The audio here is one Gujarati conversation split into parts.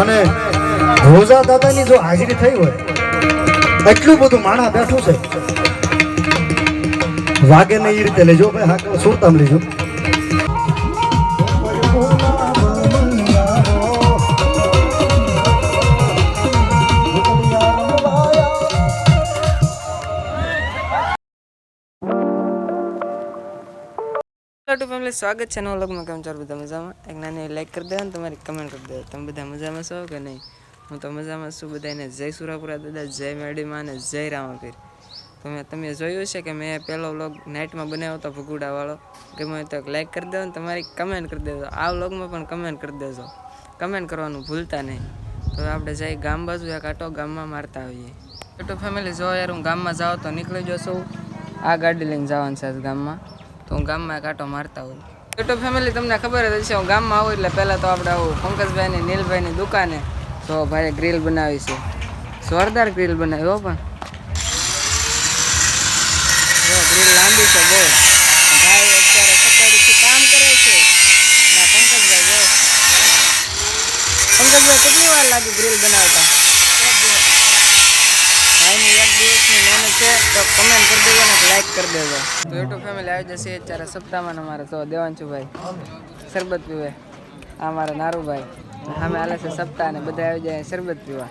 અને રોજા દાદાની જો હાજરી થઈ હોય એટલું બધું માણા બેઠું છે વાગે ને એ રીતે લેજો ભાઈ હા સુરતામ લેજો ફેમિલી સ્વાગત છે નવા વ્લોગમાં. કેમ છો બધા મજામાં? એક નાની લાઈક કરી દેવા ને તમારી કમેન્ટ કરી દેવા. તમે બધા મજામાં છો કે નહીં? હું તો મજામાં છું. બધાને જય સુરાપુરા દાદા, જય મેડીમાં અને જય રામાપીર. તમે જોયું છે કે મેં પહેલો વ્લોગ નાઇટમાં બનાવ્યો હતો ભગુડાવાળો. ગમે તો લાઈક કરી દેવો ને તમારી કમેન્ટ કરી દેજો. આ વ્લોગમાં પણ કમેન્ટ કરી દેજો. કમેન્ટ કરવાનું ભૂલતા નહીં. તો આપણે જઈ ગામ બાજુ એક આટો ગામમાં મારતા આવીએ. યુટ્યુબ ફેમિલી જો યાર હું ગામમાં જાઉં તો નીકળી જશું. આ ગાડી લઈને જવાનું છે ગામમાં. તો હું ગામમાં કાંટો મારતા હોઉં. યુટ્યુબ ફેમિલી તમને ખબર જ હશે હું ગામમાં આવું એટલે પહેલાં તો આપણે આવું પંકજભાઈની નીલભાઈની દુકાને તો ભાઈએ ગ્રીલ બનાવી છે. જોરદાર ગ્રીલ બનાવી હો. પણ જો ગ્રીલ લાંબી છે બહુ. ભાઈ અત્યારે સફારીથી કામ કરે છે. ના પંકજભાઈ જો પંકજભાઈ કેટલી વાર લાગી ગ્રીલ બનાવતા? ભાઈની એક દિવસની મહેનત છે તો કમેન્ટ કરી દેજો ને લાઈક કરી દેજો. તો યુટ્યુબ ફેમિલી આવી જશે અત્યારે સપ્તાહમાં અમારે તો દેવાંશુભાઈ શરબત પીવે. આ મારા નારુભાઈ અમે હાલે છે સપ્તાહ ને બધા આવી જાય શરબત પીવા.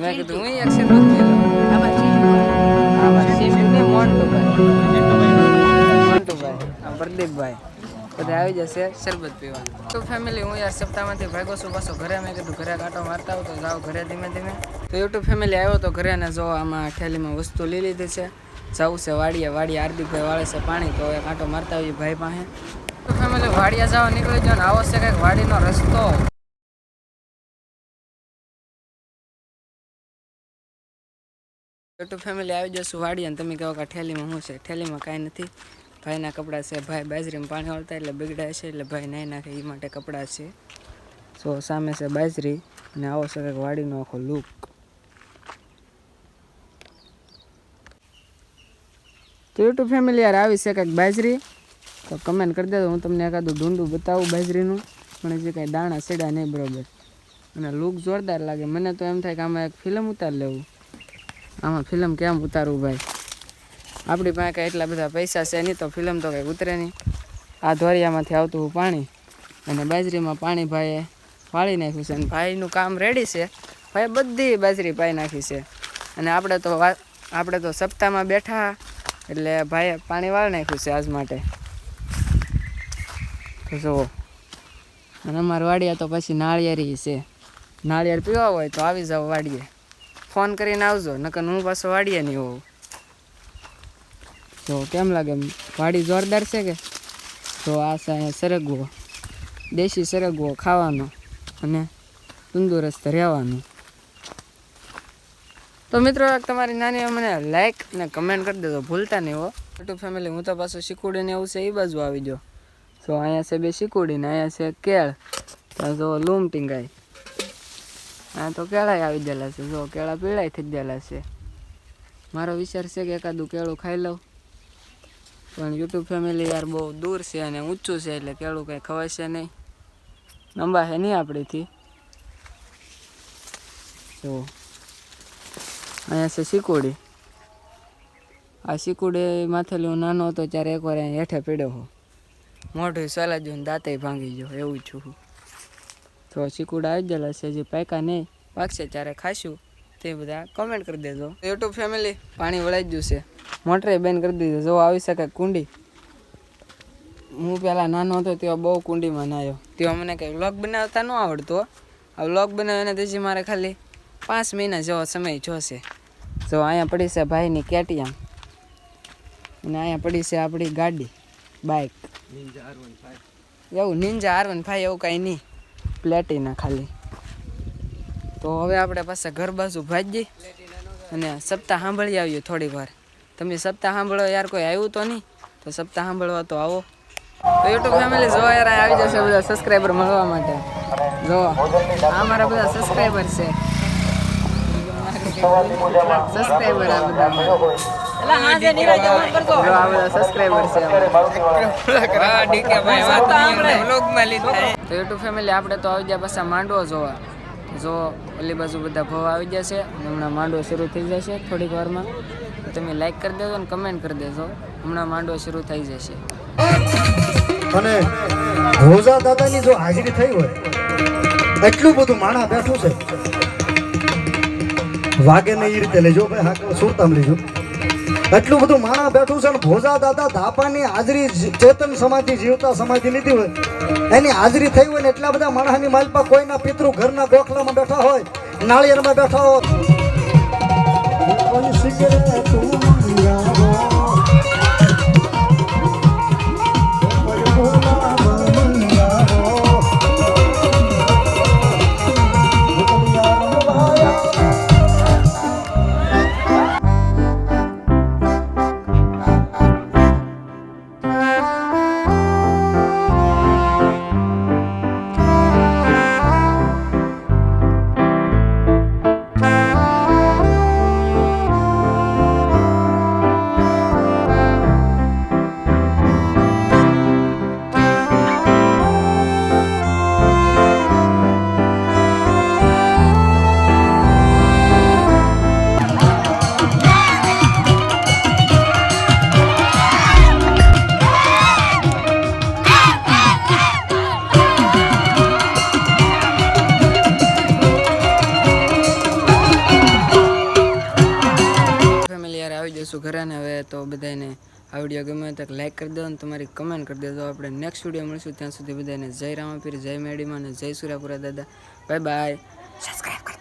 મેં કીધું હું એક શરબત પી લઉં. મોન્ટુભાઈ પ્રદીપભાઈ બધા આવી જશે શરબત પીવા. તો ફેમિલી હું યાર સપ્તાહમાંથી ભાગો છું પાછો ઘરે. મેં કીધું ઘરે કાંટો મારતા આવું તો જાઓ ઘરે ધીમે ધીમે. તો યુટ્યુબ ફેમિલી આવ્યો તો ઘરે ને જો આમાં થેલીમાં વસ્તુ લઈ લીધી છે. જવું છે વાડીએ હાર્દિકભાઈ વાળે છે પાણી તો એ કાંટો મારતા આવીએ ભાઈ પાસે. તો ફેમિલી વાડિયા જવા નીકળી જાઓ ને આવો છે કંઈક વાડીનો રસ્તો. યુટ્યુબ ફેમિલી આવી જશું વાડીએ ને તમે કહો કે થેલીમાં શું છે? થેલીમાં કાંઈ નથી. ભાઈના કપડાં છે. ભાઈ બાજરીમાં પાણી વાળતા એટલે બગડાય છે એટલે ભાઈ નાહી નાખે એ માટે કપડાં છે. તો સામે છે બાજરી અને આવો છે કંઈક વાડીનો આખો લુક. તો યુટ્યુબ ફેમિલી યાર આવી છે કંઈક બાજરી તો કમેન્ટ કરી દેજો. હું તમને એકાદું ઢૂંઢું બતાવું બાજરીનું પણ હજી કાંઈ દાણા સીડા નહીં બરાબર. અને લુક જોરદાર લાગે. મને તો એમ થાય કે આમાં એક ફિલ્મ ઉતાર લેવું. આમાં ફિલ્મ કેમ ઉતારવું ભાઈ? આપણી પાસે કાંઈ એટલા બધા પૈસા છે નહીં તો ફિલ્મ તો કંઈ ઉતરે નહીં. આ ધોરિયામાંથી આવતું પાણી અને બાજરીમાં પાણી ભાઈએ વાળી નાખ્યું છે. અને ભાઈનું કામ રેડી છે. ભાઈ બધી બાજરી પાઈ નાખી છે. અને આપણે તો સપ્તાહમાં બેઠા એટલે ભાઈએ પાણી વાળી નાખ્યું છે આજ માટે. તો જુઓ અને અમારે વાડિયા તો પછી નાળિયેરી છે. નાળિયેર પીવા હોય તો આવી જાઓ વાડીએ. ફોન કરીને આવજો નકર હું પાછો વાડીએ નહીં હોઉં. તો કેમ લાગે વાડી જોરદાર છે કે? તો આ છે અહીંયા સરગવો, દેશી સરગવો ખાવાનો અને તંદુરસ્ત રહેવાનું. તો મિત્રો તમારી નાની મને લાઈક ને કમેન્ટ કરી દેજો ભૂલતા નહીં હો. યુટ્યુબ ફેમિલી હું તો પાછું શીકુડીને એવું છે એ બાજુ આવી જાઓ. તો અહીંયા છે બે શીકુડી ને અહીંયા છે કેળ. તો લૂમ ટીંગાઈ. હા તો કેળાય આવી ગયેલા છે. જો કેળા પીળાય થઈ ગયેલા છે. મારો વિચાર છે કે એકાદું કેળું ખાઈ લઉં પણ યુટ્યુબ ફેમિલી યાર બહુ દૂર છે અને ઊંચું છે એટલે કેળું કંઈ ખવાશે નહીં. લંબા છે નહીં આપણીથી. તો અહીંયા છે શીકુડી. આ શીકુડી માથેલી હું નાનો હતો ત્યારે એકવાર અહીંયા હેઠે પીડ્યો હો. મોઢું સલાજ્યું ને દાંતે ભાંગી ગયો એવું છું. તો શીકુડા આવી ગયેલા છે. જે પાકા નહીં પાકશે ત્યારે ખાશું તે બધા કમેન્ટ કરી દેજો. યુટ્યુબ ફેમિલી પાણી વળાઈ ગયું છે. મોટરે બેન કરી દીધું. જો આવી શકે કુંડી. હું પહેલાં નાનો હતો તેઓ બહુ કુંડીમાં નાહ્યો. તેઓ મને કંઈ વ્લોગ બનાવતા ન આવડતો. આ વ્લોગ બનાવીને તેથી મારે ખાલી 5 મહિના જેવો સમય જોશે. જો અહીંયા પડી છે ભાઈની કેટીએમ અને અહીંયા પડી છે આપણી ગાડી બાઇક એવું નિંજા R15 એવું કાંઈ નહીં પ્લેટિના ખાલી. તો હવે આપણે પાસે ઘર બાજુ ભાગી અને સપ્તાહ સાંભળી આવીએ થોડીક વાર. તમે સપ્તાહ સાંભળો યાર કોઈ આવ્યું તો નહીં તો સપ્તાહ સાંભળવા તો આવો. તો યુટ્યુબ ફેમિલી જો યાર આવી જશે બધા સબસ્ક્રાઈબર મળવા માટે. જો આ મારા બધા સબસ્ક્રાઈબર છે. સબસ્ક્રાઈબર આ બધા તો યુટ્યુબ ફેમિલી આપણે તો આવી ગયા પાછા માંડવો જોવા. તો જો ઓલી બાજુ બધા ભવ આવી જશે અને હમણાં માંડવો શરૂ થઈ જશે થોડીક વારમાં. તમે લાઈક કરી દેજો અને કમેન્ટ કરી દેજો. હમણાં માંડવો શરૂ થઈ જશે. અને રોજા દાદાની જો હાજરી થઈ હોય એટલું બધું માણા બેઠું છે. વાગે ને એ રીતે લેજો ભાઈ, હા સુરતામ લેજો. એટલું બધું માણા બેઠું છે. ભોજા દાદા ધાપાની હાજરી ચેતન સમાધિ જીવતા સમાધિ લીધી હોય એની હાજરી થઈ હોય ને એટલા બધા માણસની માલપા કોઈના પિતૃ ઘરના ગોખલામાં બેઠા હોય, નાળિયેરમાં બેઠા હોય. આવી જઈશું ઘરે ને. હવે તો બધાને આ વિડીયો ગમે તો લાઈક કરી દો અને તમારી કમેન્ટ કરી દેજો. આપણે નેક્સ્ટ વિડીયો મળીશું. ત્યાં સુધી બધાને જય રામાપીર, જય મેડીમાં અને જય સુરાપુરા દાદા. Bye bye. સબસ્ક્રાઈબ